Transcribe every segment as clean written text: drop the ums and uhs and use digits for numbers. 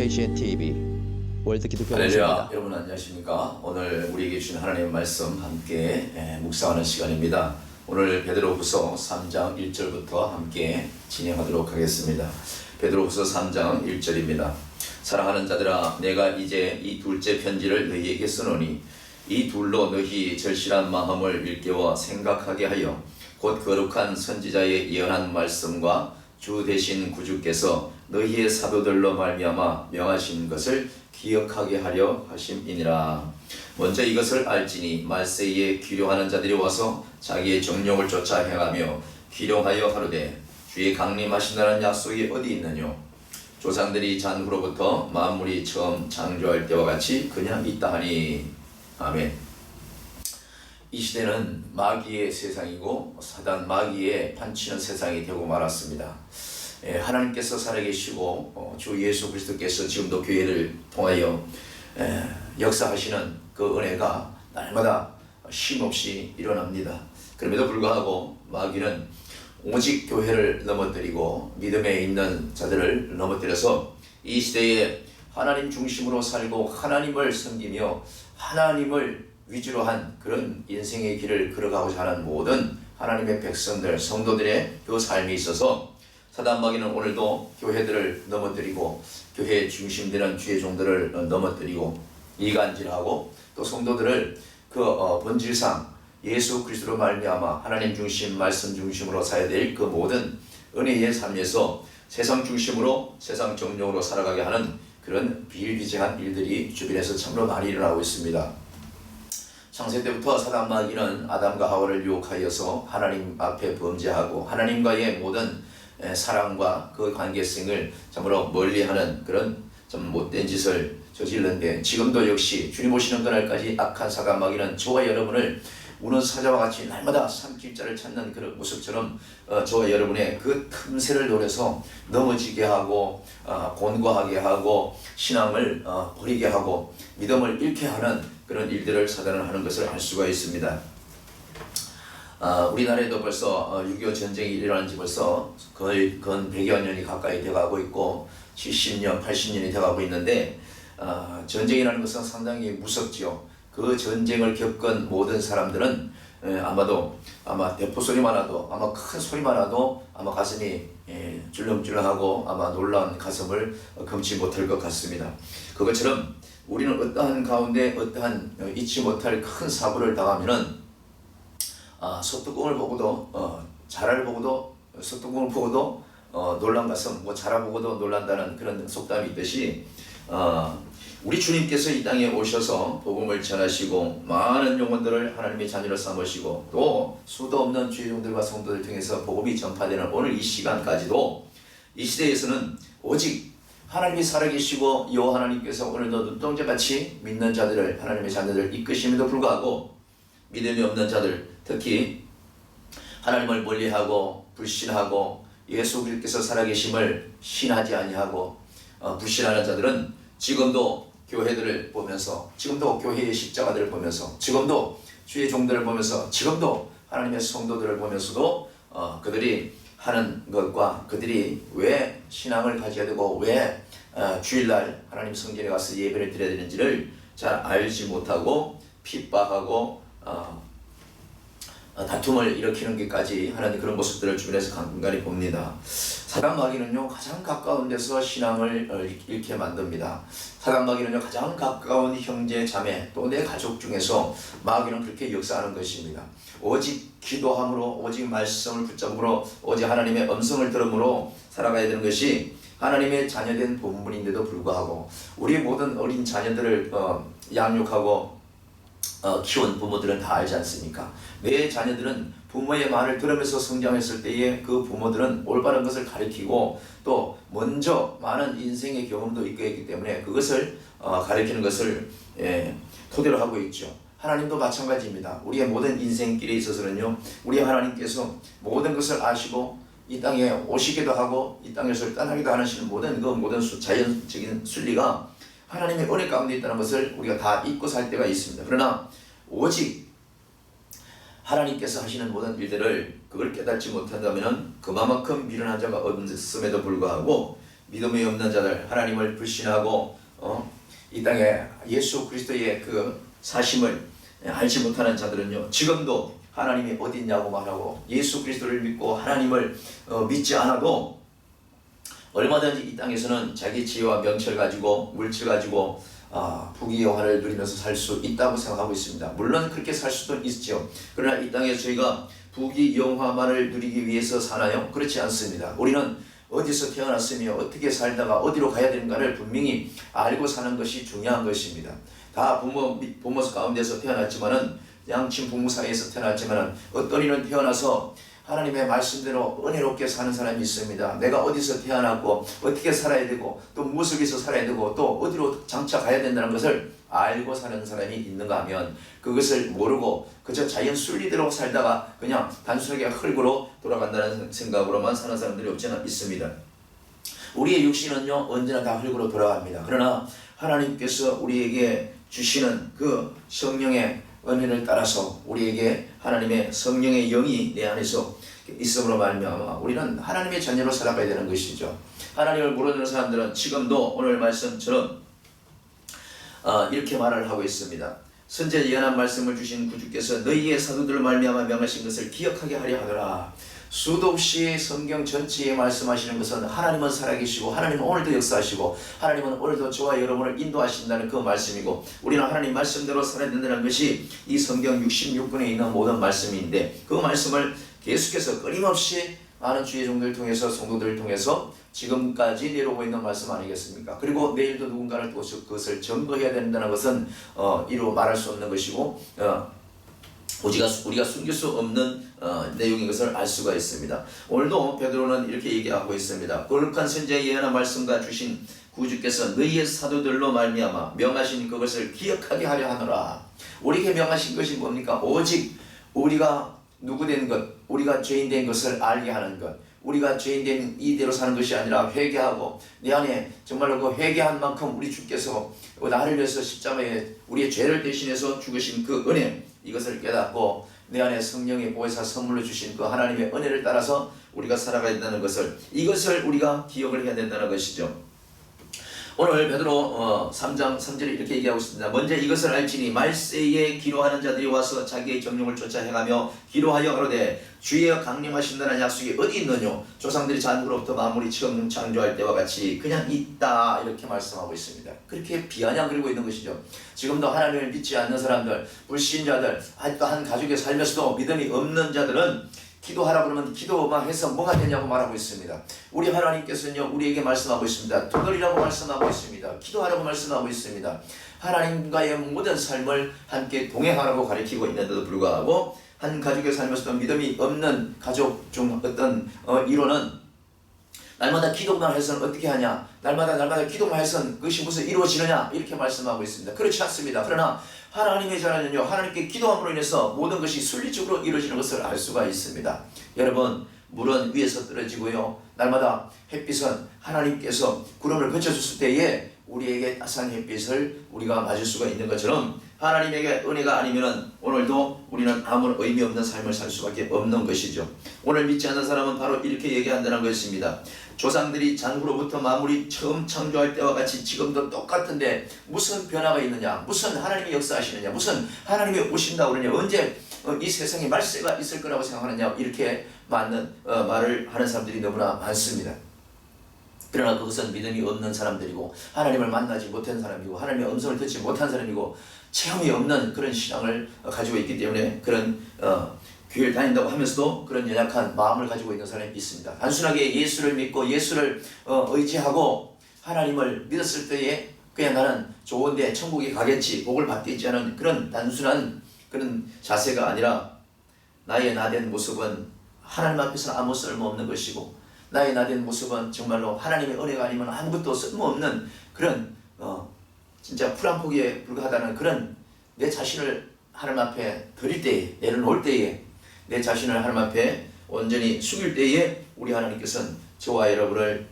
KCN-TV 월드 기독교 할렐루야, 방송입니다. 여러분 안녕하십니까? 오늘 우리에게 주신 하나님의 말씀 함께 묵상하는 시간입니다. 오늘 베드로후서 3장 1절부터 함께 진행하도록 하겠습니다. 베드로후서 3장 1절입니다. 사랑하는 자들아, 내가 이제 이 둘째 편지를 너희에게 쓰노니 이 둘로 너희 절실한 마음을 일깨워 생각하게 하여 곧 거룩한 선지자의 예언한 말씀과 주 되신 구주께서 너희의 사도들로 말미암아 명하신 것을 기억하게 하려 하심이니라. 먼저 이것을 알지니 말세에 기룡하는 자들이 와서 자기의 정욕을 쫓아 행하며 기룡하여 하루되 주의 강림하신다는 약속이 어디 있느뇨? 조상들이 잔후로부터 만물이 처음 창조할 때와 같이 그냥 있다 하니. 아멘. 이 시대는 마귀의 세상이고 사단 마귀의 판치는 세상이 되고 말았습니다. 하나님께서 살아계시고 주 예수 그리스도께서 지금도 교회를 통하여 역사하시는 그 은혜가 날마다 쉼없이 일어납니다. 그럼에도 불구하고 마귀는 오직 교회를 넘어뜨리고 믿음에 있는 자들을 넘어뜨려서 이 시대에 하나님 중심으로 살고 하나님을 섬기며 하나님을 위주로 한 그런 인생의 길을 걸어가고자 하는 모든 하나님의 백성들, 성도들의 그 삶이 있어서 사단 마귀는 오늘도 교회들을 넘어뜨리고 교회의 중심되는 주의 종들을 넘어뜨리고 이간질하고 또 성도들을 그 본질상 예수 그리스도로 말미암아 하나님 중심, 말씀 중심으로 살아야 될 그 모든 은혜의 삶에서 세상 중심으로 세상 정욕으로 살아가게 하는 그런 비일비재한 일들이 주변에서 참으로 많이 일어나고 있습니다. 창세 때부터 사단 마귀는 아담과 하와를 유혹하여서 하나님 앞에 범죄하고 하나님과의 모든 사랑과 그 관계성을 참으로 멀리하는 그런 좀 못된 짓을 저질렀는데, 지금도 역시 주님 오시는 그날까지 악한 사단 마귀는 저와 여러분을 우는 사자와 같이 날마다 삼킬자를 찾는 그런 모습처럼 저와 여러분의 그 틈새를 노려서 넘어지게 하고 곤고하게 하고 신앙을 버리게 하고 믿음을 잃게 하는 그런 일들을 사단은 하는 것을 알 수가 있습니다. 우리나라에도 벌써 6.25 전쟁이 일어난 지 벌써 거의 건 100여 년이 가까이 돼가고 있고 70년, 80년이 돼가고 있는데 전쟁이라는 것은 상당히 무섭지요. 그 전쟁을 겪은 모든 사람들은 아마 대포 소리만 나도, 아마 큰 소리만 나도 아마 가슴이 줄렁줄렁하고 아마 놀라운 가슴을 금치 못할 것 같습니다. 그것처럼 우리는 어떠한 가운데 어떠한 잊지 못할 큰 사고를 당하면은 소뚜껑을 보고도 자라를 보고도 소뚜껑을 보고도 놀란 가슴, 자라 보고도 놀란다는 그런 속담이 있듯이 우리 주님께서 이 땅에 오셔서 복음을 전하시고 많은 영혼들을 하나님의 자녀로 삼으시고 또 수도 없는 주의 종들과 성도들 통해서 복음이 전파되는 오늘 이 시간까지도 이 시대에서는 오직 하나님이 살아계시고 여호와 하나님께서 오늘도 눈동자같이 믿는 자들을 하나님의 자녀들을 이끄심에도 불구하고 믿음이 없는 자들, 특히 하나님을 멀리하고 불신하고 예수 그리스도께서 살아계심을 신하지 아니하고 불신하는 자들은 지금도 교회들을 보면서, 지금도 교회의 십자가들을 보면서, 지금도 주의 종들을 보면서, 지금도 하나님의 성도들을 보면서도 그들이 하는 것과 그들이 왜 신앙을 가져야 되고 왜 주일날 하나님 성전에 가서 예배를 드려야 되는지를 잘 알지 못하고 핍박하고 다툼을 일으키는 것까지 하는 그런 모습들을 주변에서 간간히 봅니다. 사단 마귀는요 가장 가까운 데서 신앙을 잃게 만듭니다. 사단 마귀는요 가장 가까운 형제 자매 또 내 가족 중에서 마귀는 그렇게 역사하는 것입니다. 오직 기도함으로, 오직 말씀을 붙잡음으로, 오직 하나님의 음성을 들음으로 살아가야 되는 것이 하나님의 자녀된 본분인데도 불구하고 우리 모든 어린 자녀들을 양육하고 키운 부모들은 다 알지 않습니까? 내 자녀들은 부모의 말을 들으면서 성장했을 때에 그 부모들은 올바른 것을 가르치고 또 먼저 많은 인생의 경험도 있게 했기 때문에 그것을 가르치는 것을 토대로 하고 있죠. 하나님도 마찬가지입니다. 우리의 모든 인생길에 있어서는요 우리 하나님께서 모든 것을 아시고 이 땅에 오시기도 하고 이 땅에서 떠나기도 하시는 모든 자연적인 순리가 하나님의 은혜 가운데 있다는 것을 우리가 다 잊고 살 때가 있습니다. 그러나 오직 하나님께서 하시는 모든 일들을 그걸 깨닫지 못한다면 그만큼 미련한 자가 없음에도 불구하고 믿음이 없는 자들, 하나님을 불신하고 이 땅에 예수 그리스도의 그 사심을 알지 못하는 자들은요, 지금도 하나님이 어디 있냐고 말하고 예수 그리스도를 믿고 하나님을 믿지 않아도 얼마든지 이 땅에서는 자기 지혜와 명철 가지고 물질 가지고 부귀영화를 누리면서 살 수 있다고 생각하고 있습니다. 물론 그렇게 살 수도 있죠. 그러나 이 땅에서 저희가 부귀영화만을 누리기 위해서 사나요? 그렇지 않습니다. 우리는 어디서 태어났으며 어떻게 살다가 어디로 가야 되는가를 분명히 알고 사는 것이 중요한 것입니다. 다 부모 가운데서 태어났지만은 양친 부모 사이에서 태어났지만은 어떤 이는 태어나서 하나님의 말씀대로 은혜롭게 사는 사람이 있습니다. 내가 어디서 태어났고 어떻게 살아야 되고 또 무엇을 위해서 살아야 되고 또 어디로 장차 가야 된다는 것을 알고 사는 사람이 있는가 하면 그것을 모르고 그저 자연 순리대로 살다가 그냥 단순하게 흙으로 돌아간다는 생각으로만 사는 사람들이 없지는 있습니다. 우리의 육신은요 언제나 다 흙으로 돌아갑니다. 그러나 하나님께서 우리에게 주시는 그 성령의 은혜를 따라서 우리에게 하나님의 성령의 영이 내 안에서 있음으로 말미암아 우리는 하나님의 자녀로 살아가야 되는 것이죠. 하나님을 모르는 사람들은 지금도 오늘 말씀처럼 이렇게 말을 하고 있습니다. 선제 예언한 말씀을 주신 구주께서 너희의 사도들을 말미암아 명하신 것을 기억하게 하려 하더라. 수도 없이 성경 전체에 말씀하시는 것은 하나님은 살아계시고 하나님은 오늘도 역사하시고 하나님은 오늘도 저와 여러분을 인도하신다는 그 말씀이고 우리는 하나님 말씀대로 살아야 된다는 것이 이 성경 66권에 있는 모든 말씀인데 그 말씀을 계속해서 끊임없이 많은 주의 종들을 통해서 성도들을 통해서 지금까지 내려오고 있는 말씀 아니겠습니까? 그리고 내일도 누군가를 또 그것을 증거해야 된다는 것은 이루 말할 수 없는 것이고 우리가 숨길 수 없는 내용인 것을 알 수가 있습니다. 오늘도 베드로는 이렇게 얘기하고 있습니다. 거룩한 선지자의 예언한 말씀과 주신 구주께서 너희의 사도들로 말미암아 명하신 그것을 기억하게 하려 하노라. 우리에게 명하신 것이 뭡니까? 오직 우리가 누구 된 것, 우리가 죄인 된 것을 알게 하는 것, 우리가 죄인 된 이대로 사는 것이 아니라 회개하고 내 안에 정말로 그 회개한 만큼 우리 주께서 나를 위해서 십자가에 우리의 죄를 대신해서 죽으신 그 은혜, 이것을 깨닫고 내 안에 성령의 보혜사 선물로 주신 그 하나님의 은혜를 따라서 우리가 살아가야 된다는 것을, 이것을 우리가 기억을 해야 된다는 것이죠. 오늘 베드로 3장 3절에 이렇게 얘기하고 있습니다. 먼저 이것을 알지니 말세에 기로하는 자들이 와서 자기의 정욕을 쫓아 행하며 기로하여 가로되 주의 강림하신다는 약속이 어디 있느뇨? 조상들이 잔구로부터 만물이 처음 창조할 때와 같이 그냥 있다, 이렇게 말씀하고 있습니다. 그렇게 비아냥거리고 있는 것이죠. 지금도 하나님을 믿지 않는 사람들, 불신자들, 한 가족에 살면서도 믿음이 없는 자들은 기도하라 그러면 기도만 해서 뭐가 되냐고 말하고 있습니다. 우리 하나님께서는요 우리에게 말씀하고 있습니다. 두드리라고 말씀하고 있습니다. 기도하라고 말씀하고 있습니다. 하나님과의 모든 삶을 함께 동행하라고 가르치고 있는데도 불구하고 한 가족에 살면서도 믿음이 없는 가족 중 어떤 이론은 날마다 기도만 해서는 어떻게 하냐, 날마다 기도만 해서는 그것이 무슨 이루어지느냐, 이렇게 말씀하고 있습니다. 그렇지 않습니다. 그러나 하나님의 자녀는요 하나님께 기도함으로 인해서 모든 것이 순리적으로 이루어지는 것을 알 수가 있습니다. 여러분, 물은 위에서 떨어지고요 날마다 햇빛은 하나님께서 구름을 그쳐줬을 때에 우리에게 따스한 햇빛을 우리가 맞을 수가 있는 것처럼 하나님에게 은혜가 아니면 오늘도 우리는 아무런 의미 없는 삶을 살 수밖에 없는 것이죠. 오늘 믿지 않는 사람은 바로 이렇게 얘기한다는 것입니다. 조상들이 잔구로부터 만물이 처음 창조할 때와 같이 지금도 똑같은데 무슨 변화가 있느냐, 무슨 하나님이 역사하시느냐, 무슨 하나님이 오신다고 그러냐, 언제 이 세상에 말세가 있을 거라고 생각하느냐, 이렇게 말을 하는 사람들이 너무나 많습니다. 그러나 그것은 믿음이 없는 사람들이고 하나님을 만나지 못한 사람이고 하나님의 음성을 듣지 못한 사람이고 체험이 없는 그런 신앙을 가지고 있기 때문에 그런 교회를 다닌다고 하면서도 그런 연약한 마음을 가지고 있는 사람이 있습니다. 단순하게 예수를 믿고 예수를 의지하고 하나님을 믿었을 때에 그냥 나는 좋은데 천국에 가겠지, 복을 받겠지 하는 그런 단순한 그런 자세가 아니라 나의 나된 모습은 하나님 앞에서는 아무 쓸모없는 것이고 나의 나된 모습은 정말로 하나님의 은혜가 아니면 아무것도 쓸모없는 그런 진짜 풀 한 포기에 불과하다는 그런 내 자신을 하나님 앞에 드릴 때에, 내려놓을 때에, 내 자신을 하나님 앞에 온전히 숙일 때에 우리 하나님께서는 저와 여러분을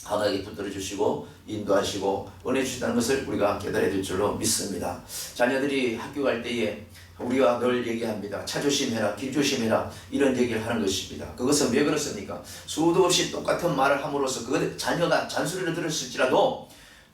강하게 붙들어 주시고 인도하시고 은혜 주신다는 것을 우리가 깨달아야 될 줄로 믿습니다. 자녀들이 학교 갈 때에 우리가 늘 얘기합니다. 차 조심해라, 길 조심해라, 이런 얘기를 하는 것입니다. 그것은 왜 그렇습니까? 수도 없이 똑같은 말을 함으로써 그 자녀가 잔소리를 들었을지라도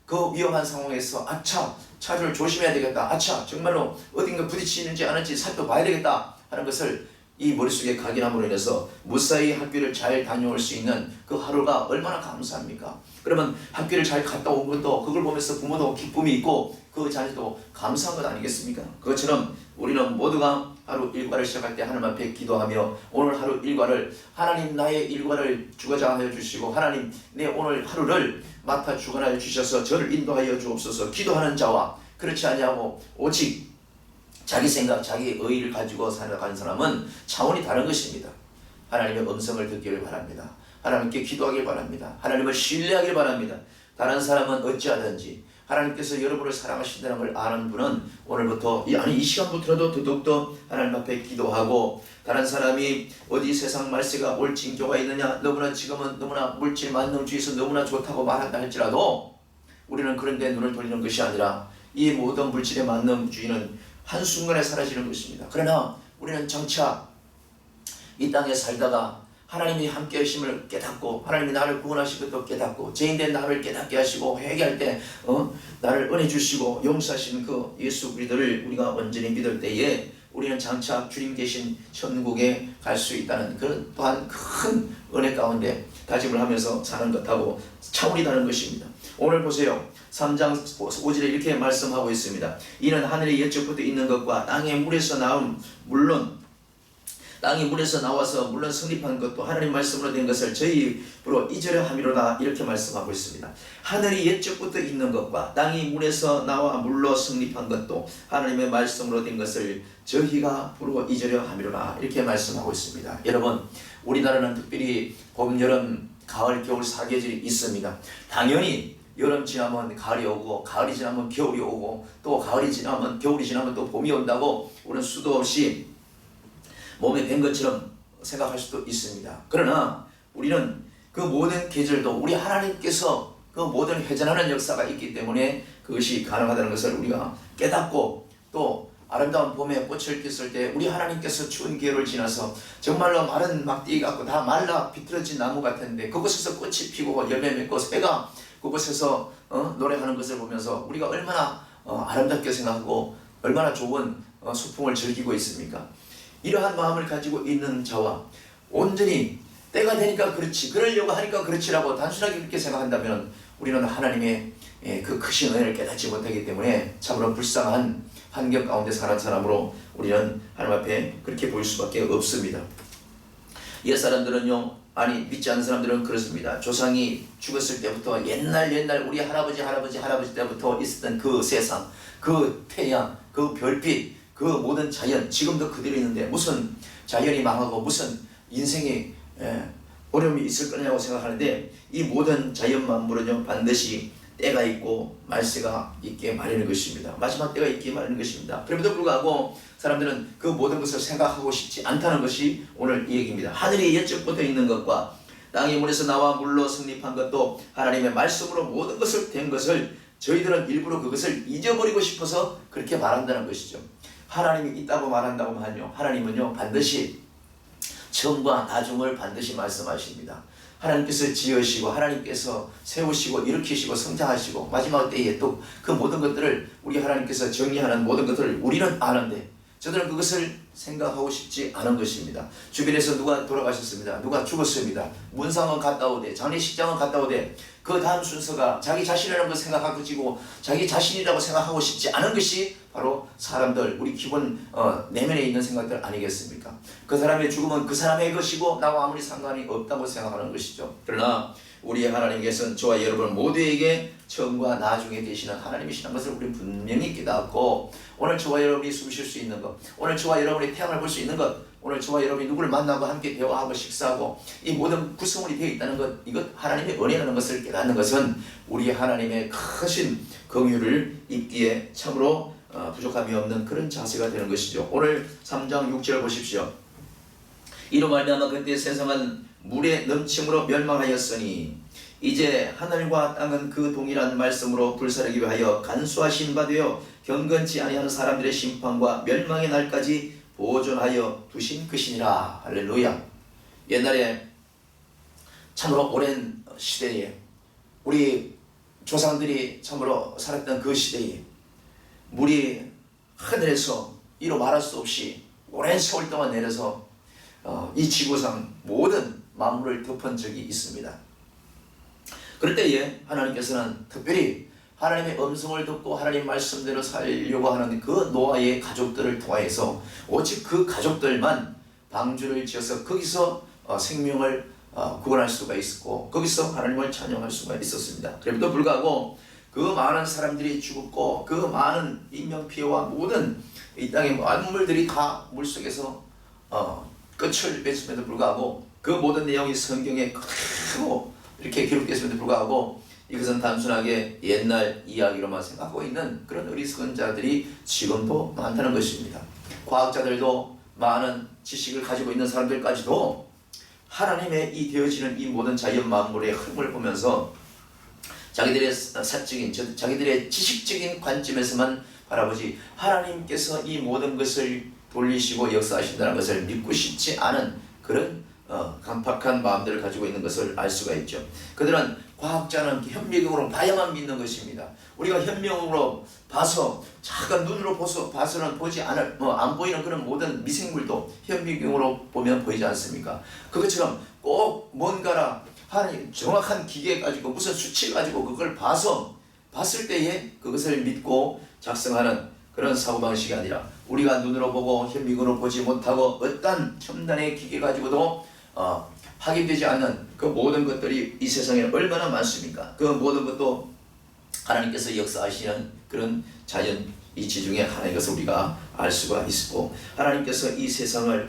그 위험한 상황에서 아차, 차를 조심해야 되겠다, 아차, 정말로 어딘가 부딪히는지 않은지 살펴봐야 되겠다 하는 것을 이 머릿속에 각인함으로 인해서 무사히 학교를 잘 다녀올 수 있는 그 하루가 얼마나 감사합니까? 그러면 학교를 잘 갔다 온 것도, 그걸 보면서 부모도 기쁨이 있고 그 자녀도 감사한 것 아니겠습니까? 그것처럼 우리는 모두가 하루 일과를 시작할 때 하나님 앞에 기도하며 오늘 하루 일과를, 하나님 나의 일과를 주관하여 주시고 하나님 내 오늘 하루를 맡아 주관하여 주셔서 저를 인도하여 주옵소서. 기도하는 자와 그렇지 아니하고 오직 자기 생각, 자기 의의를 가지고 살아가는 사람은 차원이 다른 것입니다. 하나님의 음성을 듣기를 바랍니다. 하나님께 기도하길 바랍니다. 하나님을 신뢰하길 바랍니다. 다른 사람은 어찌하든지 하나님께서 여러분을 사랑하신다는 걸 아는 분은 오늘부터, 이 시간부터라도 더욱더 하나님 앞에 기도하고, 다른 사람이 어디 세상 말세가 올 징조가 있느냐, 너무나 지금은 너무나 물질 만능주의에서 너무나 좋다고 말한다 할지라도 우리는 그런 데 눈을 돌리는 것이 아니라 이 모든 물질의 만능주의는 한순간에 사라지는 것입니다. 그러나 우리는 장차 이 땅에 살다가 하나님이 함께 하심을 깨닫고, 하나님이 나를 구원하신 것도 깨닫고, 죄인된 나를 깨닫게 하시고, 회개할 때 나를 은혜 주시고 용서하시는 그 예수 그리스도를 우리가 온전히 믿을 때에 우리는 장차 주님 계신 천국에 갈 수 있다는 그런 또한 큰 은혜 가운데 다짐을 하면서 사는 것하고 차원이 다른 것입니다. 오늘 보세요. 3장 5절에 이렇게 말씀하고 있습니다. 이는 하늘의 옛적부터 있는 것과 땅의 물에서 나온, 물론 땅이 물에서 나와서 물론 성립한 것도 하나님 말씀으로 된 것을 저희 입으로 잊으려 함이로다, 이렇게 말씀하고 있습니다. 하늘이 옛적부터 있는 것과 땅이 물에서 나와 물로 성립한 것도 하나님의 말씀으로 된 것을 저희가 부러 잊으려 함이로다, 이렇게 말씀하고 있습니다. 여러분, 우리나라는 특별히 봄, 여름, 가을, 겨울 사계절이 있습니다. 당연히 여름 지나면 가을이 오고, 가을이 지나면 겨울이 오고, 또 가을이 지나면 겨울이 지나면 또 봄이 온다고 우리는 수도 없이 몸에 밴 것처럼 생각할 수도 있습니다. 그러나 우리는 그 모든 계절도 우리 하나님께서 그 모든 회전하는 역사가 있기 때문에 그것이 가능하다는 것을 우리가 깨닫고, 또 아름다운 봄에 꽃을 피웠을 때 우리 하나님께서 추운 겨울을 지나서 정말로 마른 막대기 같고 다 말라 비틀어진 나무 같은데 그곳에서 꽃이 피고 열매 맺고 새가 그곳에서 노래하는 것을 보면서 우리가 얼마나 아름답게 생각하고 얼마나 좋은 소풍을 즐기고 있습니까? 이러한 마음을 가지고 있는 자와 온전히 때가 되니까 그렇지, 그러려고 하니까 그렇지라고 단순하게 그렇게 생각한다면 우리는 하나님의 그 크신 은혜를 깨닫지 못하기 때문에 참으로 불쌍한 환경 가운데 사는 사람으로 우리는 하나님 앞에 그렇게 보일 수밖에 없습니다. 옛 사람들은요, 아니 믿지 않는 사람들은 그렇습니다. 조상이 죽었을 때부터 옛날 우리 할아버지 때부터 있었던 그 세상, 그 태양, 그 별빛, 그 모든 자연 지금도 그대로 있는데 무슨 자연이 망하고 무슨 인생에 어려움이 있을 거냐고 생각하는데, 이 모든 자연 만물은요 반드시 때가 있고 말세가 있게 마련인 것입니다. 마지막 때가 있게 마련인 것입니다. 그럼에도 불구하고 사람들은 그 모든 것을 생각하고 싶지 않다는 것이 오늘 이 얘기입니다. 하늘이 옛적부터 있는 것과 땅이 물에서 나와 물로 성립한 것도 하나님의 말씀으로 모든 것을 된 것을 저희들은 일부러 그것을 잊어버리고 싶어서 그렇게 말한다는 것이죠. 하나님이 있다고 말한다고 하면요, 하나님은요 반드시 처음과 나중을 반드시 말씀하십니다. 하나님께서 지으시고 하나님께서 세우시고 일으키시고 성장하시고 마지막 때에 또 그 모든 것들을 우리 하나님께서 정리하는 모든 것들을 우리는 아는데 저들은 그것을 생각하고 싶지 않은 것입니다. 주변에서 누가 돌아가셨습니다. 누가 죽었습니다. 문상은 갔다 오되, 장례식장은 갔다 오되, 그 다음 순서가 자기 자신이라는 걸 생각하고 지고 자기 자신이라고 생각하고 싶지 않은 것이 바로 사람들, 우리 기본 내면에 있는 생각들 아니겠습니까? 그 사람의 죽음은 그 사람의 것이고 나와 아무리 상관이 없다고 생각하는 것이죠. 그러나 우리 하나님께서는 저와 여러분 모두에게 처음과 나중에 되시는 하나님이시라는 것을 우리 분명히 깨닫고, 오늘 저와 여러분이 숨 쉴 수 있는 것, 오늘 저와 여러분이 태양을 볼 수 있는 것, 오늘 저와 여러분이 누구를 만나고 함께 대화하고 식사하고 이 모든 구성원이 되어 있다는 것, 이것 하나님의 은혜라는 것을 깨닫는 것은 우리 하나님의 크신 긍휼을 입기에 참으로 부족함이 없는 그런 자세가 되는 것이죠. 오늘 3장 6절 보십시오. 이로 말미암아 그때 세상은 물의 넘침으로 멸망하였으니 이제 하늘과 땅은 그 동일한 말씀으로 불사르기 위하여 간수하신 바 되어 경건치 아니하는 사람들의 심판과 멸망의 날까지 보존하여 두신 것이니라. 할렐루야. 옛날에 참으로 오랜 시대에 우리 조상들이 참으로 살았던 그 시대에 물이 하늘에서 이로 말할 수 없이 오랜 세월 동안 내려서 이 지구상 모든 만물을 덮은 적이 있습니다. 그럴 때에 하나님께서는 특별히 하나님의 음성을 듣고 하나님 말씀대로 살려고 하는 그 노아의 가족들을 통하여서 오직 그 가족들만 방주를 지어서 거기서 생명을 구원할 수가 있었고 거기서 하나님을 찬양할 수가 있었습니다. 그럼에도 불구하고 그 많은 사람들이 죽었고 그 많은 인명피해와 모든 이 땅의 만물들이 다 물속에서 끝을 맺음에도 불구하고 그 모든 내용이 성경에 크고 이렇게 기록되었음에도 불구하고 이것은 단순하게 옛날 이야기로만 생각하고 있는 그런 어리석은 자들이 지금도 많다는 것입니다. 과학자들도 많은 지식을 가지고 있는 사람들까지도 하나님의 이 되어지는 이 모든 자연 만물의 흐름을 보면서 자기들의 사적인, 자기들의 지식적인 관점에서만 바라보지 하나님께서 이 모든 것을 돌리시고 역사하신다는 것을 믿고 싶지 않은 그런 간팍한 마음들을 가지고 있는 것을 알 수가 있죠. 그들은 과학자는 현미경으로 봐야만 믿는 것입니다. 우리가 현미경으로 봐서 작은 눈으로 봐서는 보지 않을 안 보이는 그런 모든 미생물도 현미경으로 보면 보이지 않습니까? 그것처럼 꼭 뭔가라 하나님 정확한 기계 가지고 무슨 수치 가지고 그걸 봤을 때에 그것을 믿고 작성하는 그런 사고방식이 아니라 우리가 눈으로 보고 현미경으로 보지 못하고 어떤 첨단의 기계 가지고도 확인되지 않는 그 모든 것들이 이 세상에 얼마나 많습니까? 그 모든 것도 하나님께서 역사하시는 그런 자연 이치 중에 하나인 것을 우리가 알 수가 있고 하나님께서 이 세상을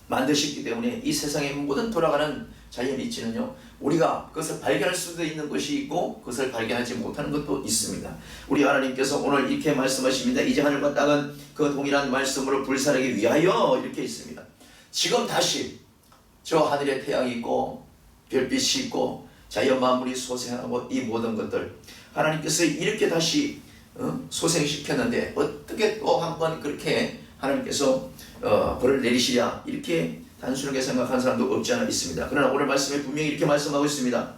만드셨기 때문에 이 세상의 모든 돌아가는 자연 이치는요 우리가 그것을 발견할 수도 있는 것이 있고 그것을 발견하지 못하는 것도 있습니다. 우리 하나님께서 오늘 이렇게 말씀하십니다. 이제 하늘과 땅은 그 동일한 말씀으로 불사르기 위하여 이렇게 있습니다. 지금 다시 저 하늘에 태양이 있고 별빛이 있고 자연 만물이 소생하고 이 모든 것들 하나님께서 이렇게 다시 소생시켰는데 어떻게 또 한번 그렇게 하나님께서 벌을 내리시랴 이렇게 단순하게 생각하는 사람도 없지 않아 있습니다. 그러나 오늘 말씀에 분명히 이렇게 말씀하고 있습니다.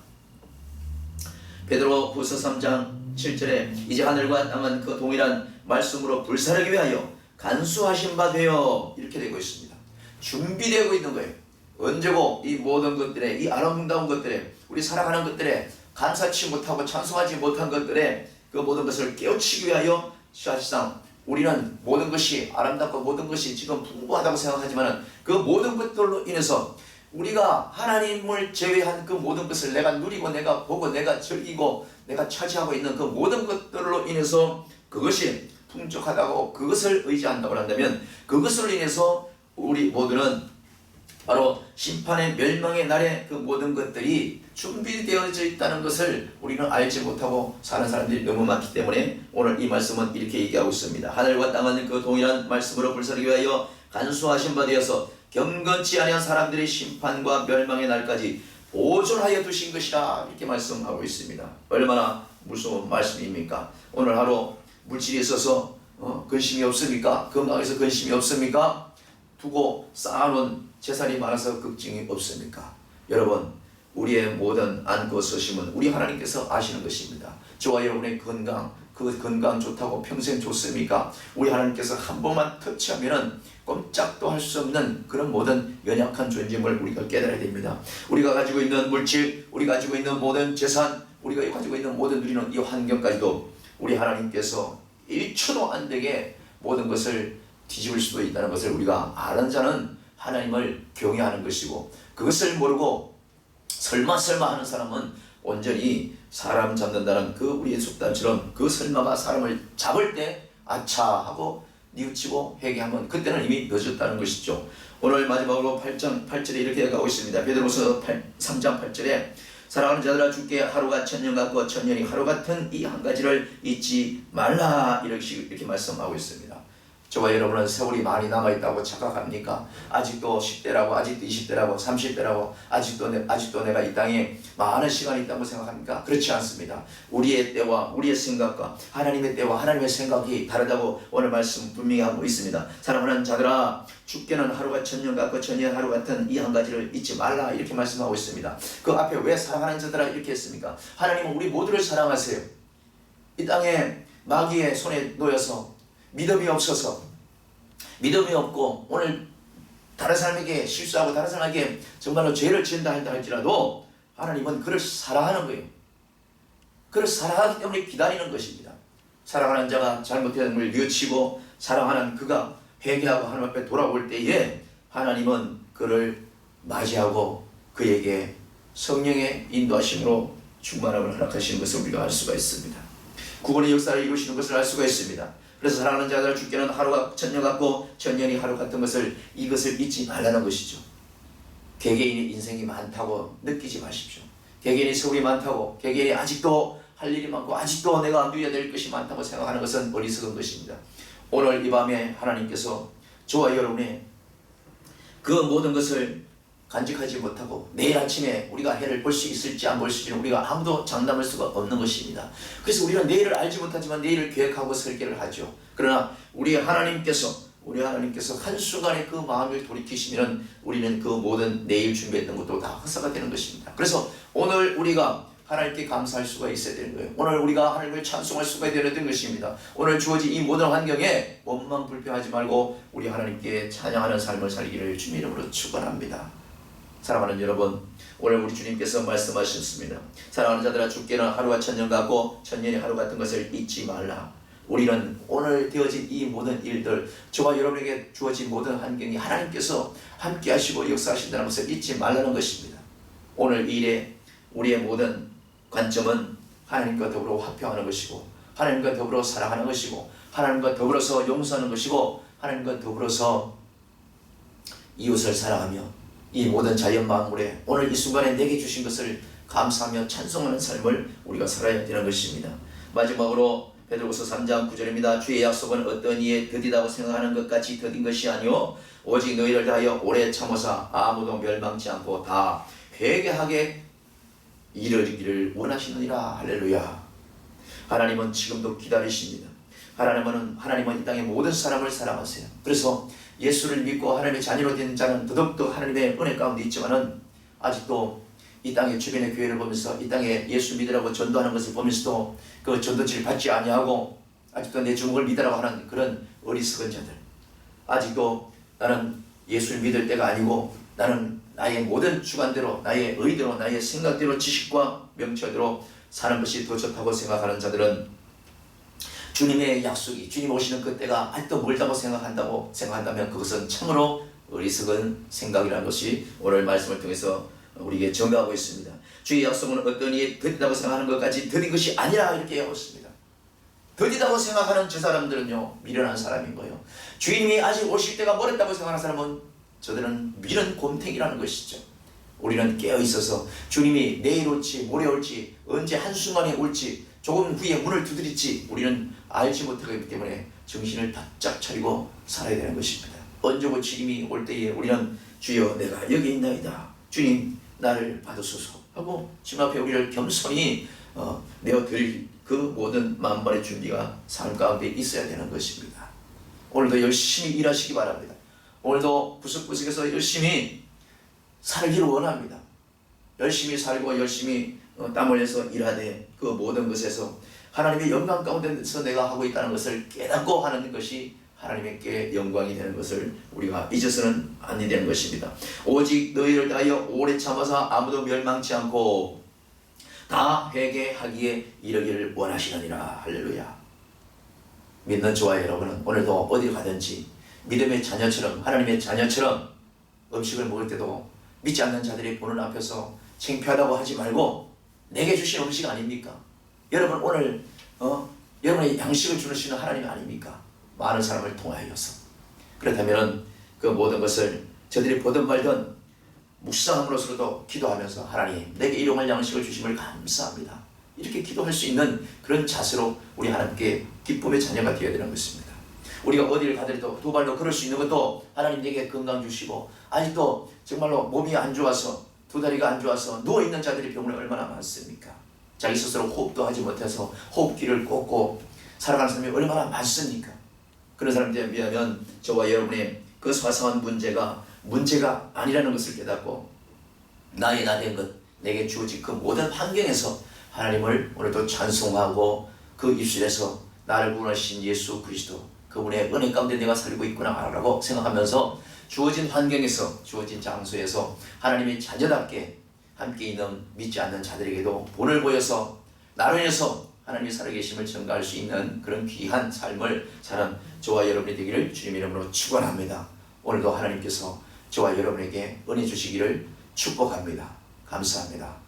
베드로후서 3장 7절에 이제 하늘과 땅은 그 동일한 말씀으로 불사르기 위하여 간수하신 바 되어 이렇게 되고 있습니다. 준비되고 있는 거예요. 언제고 이 모든 것들에 이 아름다운 것들에 우리 살아가는 것들에 감사치 못하고 찬송하지 못한 것들에 그 모든 것을 깨우치기 위하여 사실상 우리는 모든 것이 아름답고 모든 것이 지금 풍부하다고 생각하지만 그 모든 것들로 인해서 우리가 하나님을 제외한 그 모든 것을 내가 누리고 내가 보고 내가 즐기고 내가 차지하고 있는 그 모든 것들로 인해서 그것이 풍족하다고 그것을 의지한다고 한다면 그것으로 인해서 우리 모두는 바로 심판의 멸망의 날에 그 모든 것들이 준비되어져 있다는 것을 우리는 알지 못하고 사는 사람들이 너무 많기 때문에 오늘 이 말씀은 이렇게 얘기하고 있습니다. 하늘과 땅은 그 동일한 말씀으로 불사르기 위하여 간수하신 바 되어서 경건치 아니한 사람들의 심판과 멸망의 날까지 보존하여 두신 것이라 이렇게 말씀하고 있습니다. 얼마나 무서운 말씀입니까? 오늘 하루 물질이 있어서 근심이 없습니까? 건강에서 근심이 없습니까? 두고 쌓아놓은 재산이 많아서 걱정이 없습니까? 여러분 우리의 모든 안고 서심은 우리 하나님께서 아시는 것입니다. 저와 여러분의 건강 그 건강 좋다고 평생 좋습니까? 우리 하나님께서 한 번만 터치하면은 꼼짝도 할 수 없는 그런 모든 연약한 존재임을 우리가 깨달아야 됩니다. 우리가 가지고 있는 물질, 우리가 가지고 있는 모든 재산, 우리가 가지고 있는 모든 누리는 이 환경까지도 우리 하나님께서 1초도 안 되게 모든 것을 뒤집을 수도 있다는 것을 우리가 아는 자는 하나님을 경외하는 것이고 그것을 모르고 설마 하는 사람은 온전히 사람 잡는다는 그 우리의 속담처럼 그 설마가 사람을 잡을 때 아차 하고 뉘우치고 회개하면 그때는 이미 늦었다는 것이죠. 오늘 마지막으로 8장 8절에 이렇게 얘기하고 있습니다. 베드로후서 3장 8절에 사랑하는 자들아 주께 하루가 천년 같고 천년이 하루 같은 이 한 가지를 잊지 말라 이렇게 말씀하고 있습니다. 저와 여러분은 세월이 많이 남아있다고 착각합니까? 아직도 10대라고, 아직도 20대라고, 30대라고, 아직도 내가 이 땅에 많은 시간이 있다고 생각합니까? 그렇지 않습니다. 우리의 때와 우리의 생각과 하나님의 때와 하나님의 생각이 다르다고 오늘 말씀 분명히 하고 있습니다. 사랑하는 자들아, 죽게는 하루가 천년 같고 천년 하루 같은 이 한 가지를 잊지 말라, 이렇게 말씀하고 있습니다. 그 앞에 왜 사랑하는 자들아 이렇게 했습니까? 하나님은 우리 모두를 사랑하세요. 이 땅에 마귀의 손에 놓여서 믿음이 없어서, 믿음이 없고 오늘 다른 사람에게 실수하고 다른 사람에게 정말로 죄를 지은다 한다 할지라도 하나님은 그를 사랑하는 거예요. 그를 사랑하기 때문에 기다리는 것입니다. 사랑하는 자가 잘못된 것을 뉘우치고 사랑하는 그가 회개하고 하나님 앞에 돌아올 때에 하나님은 그를 맞이하고 그에게 성령의 인도하심으로 충만함을 허락하시는 것을 우리가 알 수가 있습니다. 구원의 역사를 이루시는 것을 알 수가 있습니다. 그래서 사랑하는 자들, 죽게는 하루가 천년 같고 천년이 하루 같은 것을, 이것을 잊지 말라는 것이죠. 개개인의 인생이 많다고 느끼지 마십시오. 개개인의 세월이 많다고, 개개인이 아직도 할 일이 많고 아직도 내가 누려야 될 것이 많다고 생각하는 것은 어리석은 것입니다. 오늘 이 밤에 하나님께서 저와 여러분의 그 모든 것을 간직하지 못하고 내일 아침에 우리가 해를 볼 수 있을지 안 볼 수 있을지 우리가 아무도 장담할 수가 없는 것입니다. 그래서 우리는 내일을 알지 못하지만 내일을 계획하고 설계를 하죠. 그러나 우리 하나님께서 한순간에 그 마음을 돌이키시면 우리는 그 모든 내일 준비했던 것도 다 헛사가 되는 것입니다. 그래서 오늘 우리가 하나님께 감사할 수가 있어야 되는 거예요. 오늘 우리가 하나님을 찬송할 수가 되는 것입니다. 오늘 주어진 이 모든 환경에 원망 불평하지 말고 우리 하나님께 찬양하는 삶을 살기를 주님 이름으로 축원합니다. 사랑하는 여러분, 오늘 우리 주님께서 말씀하셨습니다. 사랑하는 자들아, 죽게는 하루가 천년 같고 천년이 하루 같은 것을 잊지 말라. 우리는 오늘 되어진 이 모든 일들, 저와 여러분에게 주어진 모든 환경이 하나님께서 함께 하시고 역사하신다는 것을 잊지 말라는 것입니다. 오늘 이 일에 우리의 모든 관점은 하나님과 더불어 화평하는 것이고, 하나님과 더불어 사랑하는 것이고, 하나님과 더불어서 용서하는 것이고, 하나님과 더불어서 이웃을 사랑하며 이 모든 자연 만물에 오늘 이 순간에 내게 주신 것을 감사하며 찬송하는 삶을 우리가 살아야 되는 것입니다. 마지막으로 베드로후서 3장 9절입니다. 주의 약속은 어떤 이에 더디다고 생각하는 것 같이 더딘 것이 아니요 오직 너희를 다하여 오래 참으사 아무도 멸망치 않고 다 회개하게 이르기를 원하시느니라. 할렐루야. 하나님은 지금도 기다리십니다. 하나님은 이 땅의 모든 사람을 사랑하세요. 그래서 예수를 믿고 하나님의 자녀로 된 자는 더욱더 하나님의 은혜 가운데 있지만은 아직도 이 땅의 주변의 교회를 보면서 이 땅에 예수 믿으라고 전도하는 것을 보면서도 그 전도지를 받지 아니하고 아직도 내 주목을 믿으라고 하는 그런 어리석은 자들, 아직도 나는 예수를 믿을 때가 아니고 나는 나의 모든 주관대로, 나의 의대로, 나의 생각대로, 지식과 명철대로 사는 것이 더 좋다고 생각하는 자들은 주님의 약속이, 주님 오시는 그때가 아직도 멀다고 생각한다면 그것은 참으로 어리석은 생각이라는 것이 오늘 말씀을 통해서 우리에게 증거하고 있습니다. 주의 약속은 어떤 이에 더디다고 생각하는 것까지 더딘 것이 아니라 이렇게 하고 있습니다. 더디다고 생각하는 저 사람들은요, 미련한 사람인 거예요. 주님이 아직 오실 때가 멀었다고 생각하는 사람은 저들은 미련 곰탱이라는 것이죠. 우리는 깨어있어서 주님이 내일 올지 모레 올지 언제 한순간에 올지 조금 후에 문을 두드릴지 우리는 알지 못하기 때문에 정신을 바짝 차리고 살아야 되는 것입니다. 언제고 주님이 올 때에 우리는 주여 내가 여기 있나이다, 주님 나를 받으소서 하고 주님 앞에 우리를 겸손히 내어드릴 그 모든 만반의 준비가 삶 가운데 있어야 되는 것입니다. 오늘도 열심히 일하시기 바랍니다. 오늘도 구석구석에서 열심히 살기를 원합니다. 열심히 살고 열심히 땀 흘려서 일하되 그 모든 것에서 하나님의 영광 가운데서 내가 하고 있다는 것을 깨닫고 하는 것이 하나님께 영광이 되는 것을 우리가 잊어서는 안 되는 것입니다. 오직 너희를 다하여 오래 참아서 아무도 멸망치 않고 다 회개하기에 이르기를 원하시느니라. 할렐루야. 믿는 저와 여러분은 오늘도 어디 가든지 믿음의 자녀처럼, 하나님의 자녀처럼 음식을 먹을 때도 믿지 않는 자들이 보는 앞에서 창피하다고 하지 말고 내게 주신 음식 아닙니까? 여러분 오늘 여러분의 양식을 주시는 하나님 아닙니까? 많은 사람을 통하여서. 그렇다면 그 모든 것을 저들이 보든 말든 묵상함으로서도 기도하면서 하나님 내게 일용할 양식을 주심을 감사합니다, 이렇게 기도할 수 있는 그런 자세로 우리 하나님께 기쁨의 자녀가 되어야 되는 것입니다. 우리가 어디를 가더라도 두 발로 걸을 수 있는 것도 하나님 내게 건강 주시고, 아직도 정말로 몸이 안 좋아서 두 다리가 안 좋아서 누워있는 자들이 병원에 얼마나 많습니까? 자기 스스로 호흡도 하지 못해서 호흡기를 꽂고 살아가는 사람이 얼마나 많습니까? 그런 사람들에 비하면 저와 여러분의 그 사소한 문제가 아니라는 것을 깨닫고 나의 나 된 것, 내게 주어진 그 모든 환경에서 하나님을 오늘도 찬송하고 그 입술에서 나를 구원하신 예수 그리스도 그분의 은혜 가운데 내가 살고 있구나라고 생각하면서 주어진 환경에서 주어진 장소에서 하나님의 자녀답게 함께 있는 믿지 않는 자들에게도 본을 보여서 나로 인해서 하나님이 살아계심을 증거할 수 있는 그런 귀한 삶을 사는 저와 여러분이 되기를 주님 이름으로 축원합니다. 오늘도 하나님께서 저와 여러분에게 은혜 주시기를 축복합니다. 감사합니다.